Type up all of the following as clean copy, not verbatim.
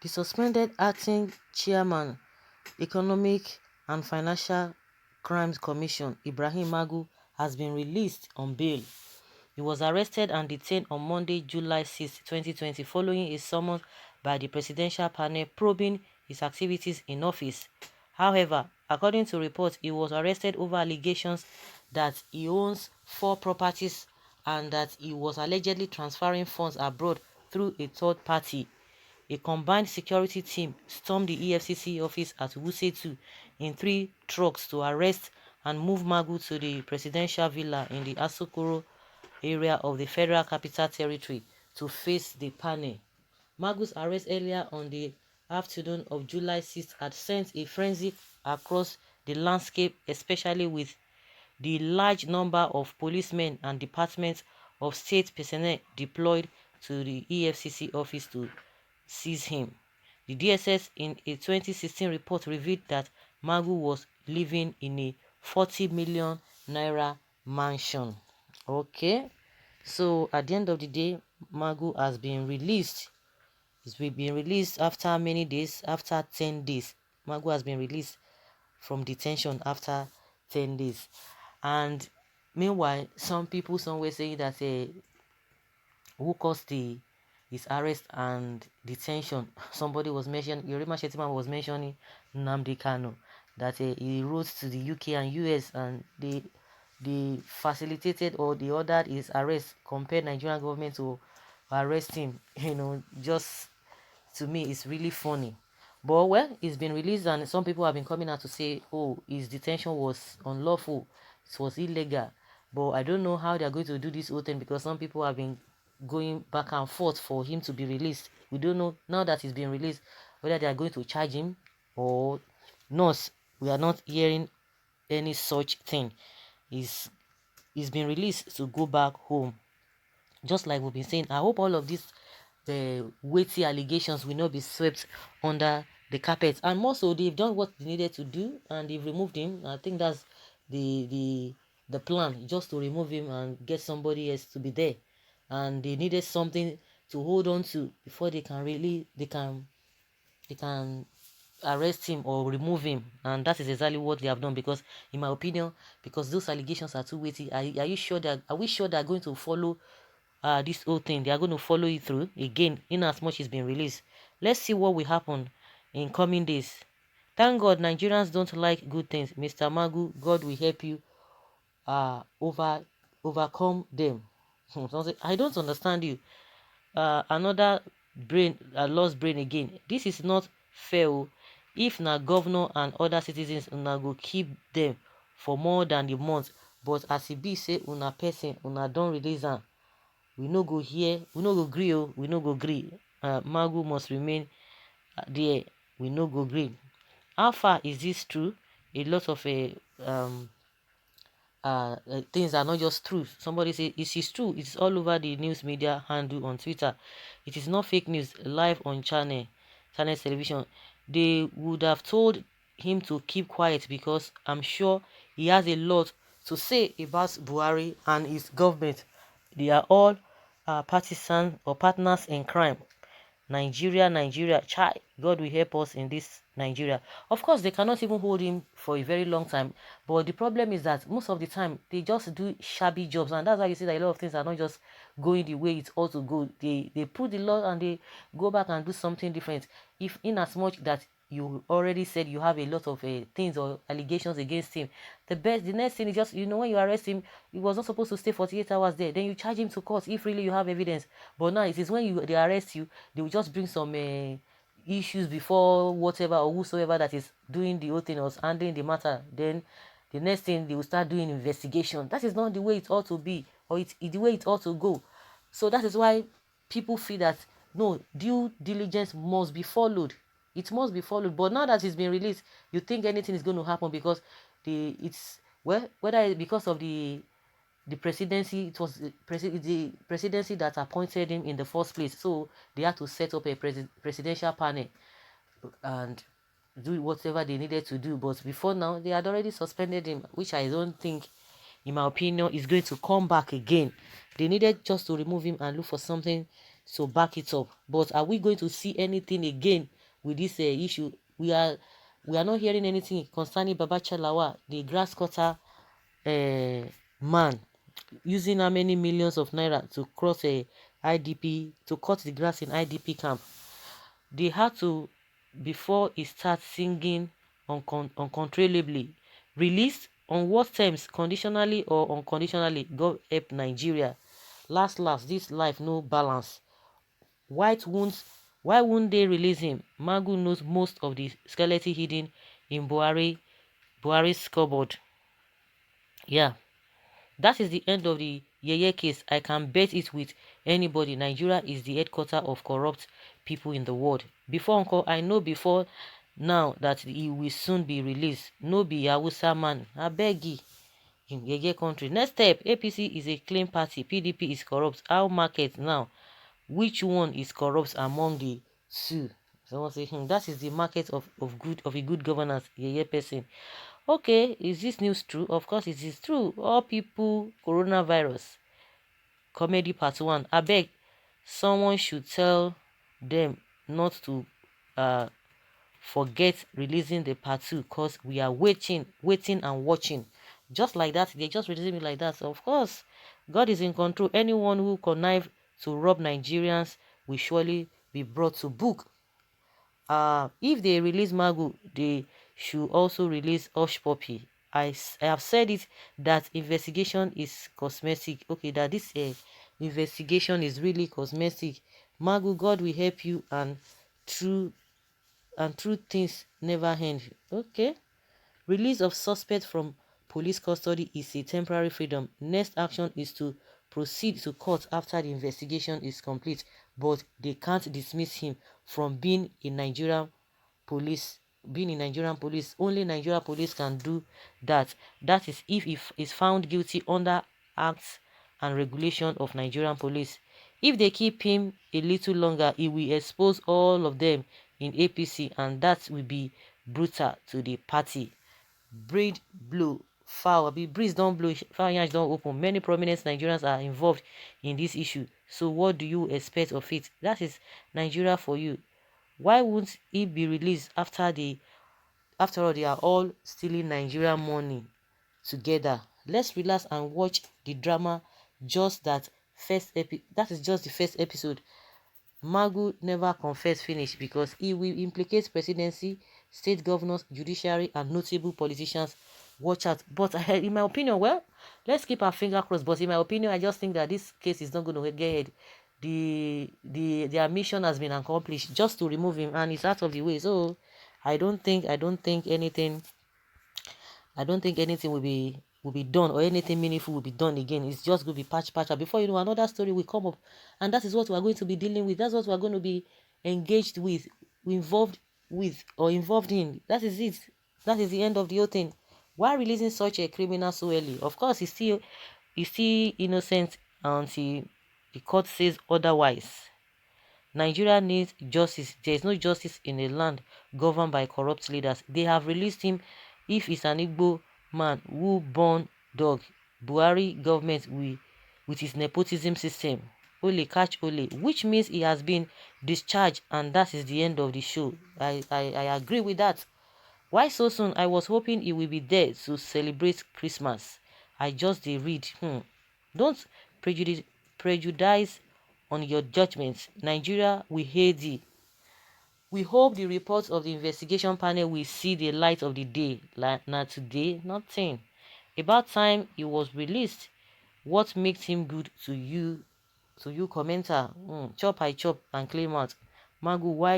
The suspended acting chairman, Economic and Financial Crimes Commission, Ibrahim Magu, has been released on bail. He was arrested and detained on Monday, July 6, 2020, following a summons by the presidential panel probing his activities in office. However, according to reports, he was arrested over allegations that he owns 4 properties and that he was allegedly transferring funds abroad through a third party. A combined security team stormed the EFCC office at Wuse 2 in 3 trucks to arrest and move Magu to the presidential villa in the Asokoro area of the Federal Capital Territory to face the panel. Magu's arrest earlier on the afternoon of July 6th had sent a frenzy across the landscape, especially with the large number of policemen and Department of State personnel deployed to the EFCC office to seize him. The DSS in a 2016 report revealed that Magu was living in a 40 million naira mansion. Okay, so at the end of the day, Magu has been released. He's been released after many days, after 10 days. Magu has been released from detention after 10 days. And meanwhile, some people somewhere saying that who caused his arrest and detention. Somebody was mentioning, Yorima Shettima was mentioning Nnamdi Kanu, that he wrote to the UK and US and they facilitated or they ordered his arrest, compared Nigerian government to arrest him. You know, just to me, it's really funny. But well, he's been released and some people have been coming out to say, oh, his detention was unlawful, it was illegal. But I don't know how they're going to do this whole thing, because some people have been going back and forth for him to be released. We don't know now that he's been released whether they are going to charge him or not. We are not hearing any such thing. He's been released to go back home. Just like we've been saying, I hope all of these weighty allegations will not be swept under the carpet. And more so, they've done what they needed to do and they've removed him. I think that's the plan, just to remove him and get somebody else to be there. And they needed something to hold on to before they can arrest him or remove him. And that is exactly what they have done, because in my opinion, because those allegations are too weighty. Are we sure they're going to follow this whole thing? They are going to follow it through again, in as much as been released. Let's see what will happen in coming days. Thank God Nigerians don't like good things. Mr. Magu, God will help you overcome them. I don't understand you. Another brain, lost brain again. This is not fair. If na governor and other citizens una go keep them for more than a month, but as e be say una person una don release am, we no go hear, we no go gree. We no go gree. Magu must remain there. We no go gree. How far is this true? A lot of things are not just true. Somebody say it is true. It's all over the news media handle on Twitter. It is not fake news. Live on channel television. They would have told him to keep quiet, because I'm sure he has a lot to say about Buhari and his government. They are all partisans or partners in crime. Nigeria, chai, God will help us in this Nigeria. Of course, they cannot even hold him for a very long time, but the problem is that most of the time they just do shabby jobs, and that's why you see that a lot of things are not just going the way it ought to go. They put the law and they go back and do something different. If in as much that you already said you have a lot of things or allegations against him, the next thing is just, when you arrest him, he was not supposed to stay 48 hours there, then you charge him to court if really you have evidence. But now it is when they arrest you, they will just bring some issues before whatever or whosoever that is doing the whole thing or handling the matter. Then the next thing, they will start doing investigation. That is not the way it ought to be, or it's the way it ought to go. So that is why people feel that no, due diligence must be followed. It must be followed. But now that it's been released, you think anything is going to happen, because whether it's because of the presidency, it was the presidency that appointed him in the first place. So they had to set up a presidential panel and do whatever they needed to do. But before now, they had already suspended him, which I don't think, in my opinion, is going to come back again. They needed just to remove him and look for something to back it up. But are we going to see anything again with this issue. We are not hearing anything concerning Baba Chalawa, the grass cutter man, using how many millions of naira to cross a IDP, to cut the grass in IDP camp. They had to, before he starts singing uncontrollably, released on what terms, conditionally or unconditionally. God help Nigeria. Last, this life no balance. White wounds. Why won't they release him? Magu knows most of the skeleton hidden in Buhari's cupboard. Yeah, that is the end of the Yeye case. I can bet it with anybody. Nigeria is the headquarter of corrupt people in the world. Before Uncle, I know before now that he will soon be released. No be Hausa man. I beg you. In Yeye country. Next step, APC is a clean party. PDP is corrupt. How market now? Which one is corrupt among the two? Someone say, that is the market of a good governance, Yeye person. Okay, is this news true? Of course it is true. All people, coronavirus, comedy part 1. I beg, someone should tell them not to forget releasing the part 2, because we are waiting and watching. Just like that, they just releasing it like that. So of course, God is in control. Anyone who connive to rob Nigerians will surely be brought to book. If they release Magu, they should also release Hush Puppy. I have said it, that investigation is cosmetic. Okay, that this investigation is really cosmetic. Magu, God will help you, and true things never end. Okay. Release of suspect from police custody is a temporary freedom. Next action is to proceed to court after the investigation is complete, but they can't dismiss him from being in Nigerian police. Only Nigerian police can do that. That is if he is found guilty under acts and regulation of Nigerian police. If they keep him a little longer, he will expose all of them in APC, and that will be brutal to the party. Breed blow foul. Breeze don't blow, foul yansh don't open. Many prominent Nigerians are involved in this issue. So what do you expect of it? That is Nigeria for you. Why won't he be released after all they are all stealing Nigerian money together? Let's relax and watch the drama. That is just the first episode. Magu never confessed finish, because he will implicate presidency, state governors, judiciary, and notable politicians. Watch out. But in my opinion, well, let's keep our finger crossed. But in my opinion, I just think that this case is not going to get ahead. Their mission has been accomplished, just to remove him, and it's out of the way. So I don't think anything will be done, or anything meaningful will be done again. It's just going to be patch. Before you know, another story will come up, and that is what we are going to be dealing with. That's what we are going to be engaged with, involved in. That is it. That is the end of the whole thing. Why releasing such a criminal so early? Of course, he's still innocent until the court says otherwise. Nigeria needs justice. There is no justice in a land governed by corrupt leaders. They have released him. If he's an Igbo man who born dog, Buhari government with his nepotism system, Ole catch Ole, which means he has been discharged, and that is the end of the show. I agree with that. Why so soon? I was hoping he will be there to celebrate Christmas. I just did read. Don't prejudice on your judgments. Nigeria, we hate thee. We hope the reports of the investigation panel will see the light of the day. Like not today, nothing. About time he was released. What makes him good to you commenter? Chop I chop and claim out. Magu, why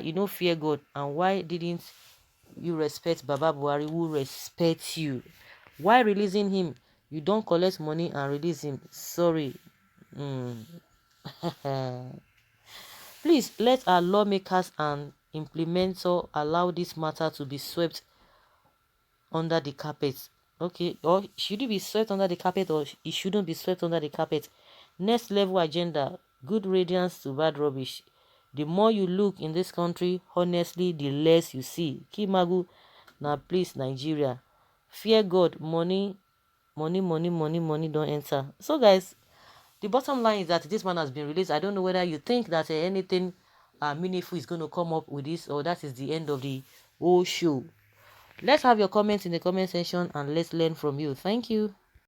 you know fear God, and why didn't you respect Baba Buhari who respects you? Why releasing him? You don't collect money and release him. Sorry. Please let our lawmakers and implementers allow this matter to be swept under the carpet. Okay, or should it be swept under the carpet, or it shouldn't be swept under the carpet? Next level agenda, good radiance to bad rubbish. The more you look in this country, honestly, the less you see. Kimagu, now please Nigeria. Fear God, money don't enter. So guys, the bottom line is that this man has been released. I don't know whether you think that anything meaningful is going to come up with this, or that is the end of the whole show. Let's have your comments in the comment section and let's learn from you. Thank you.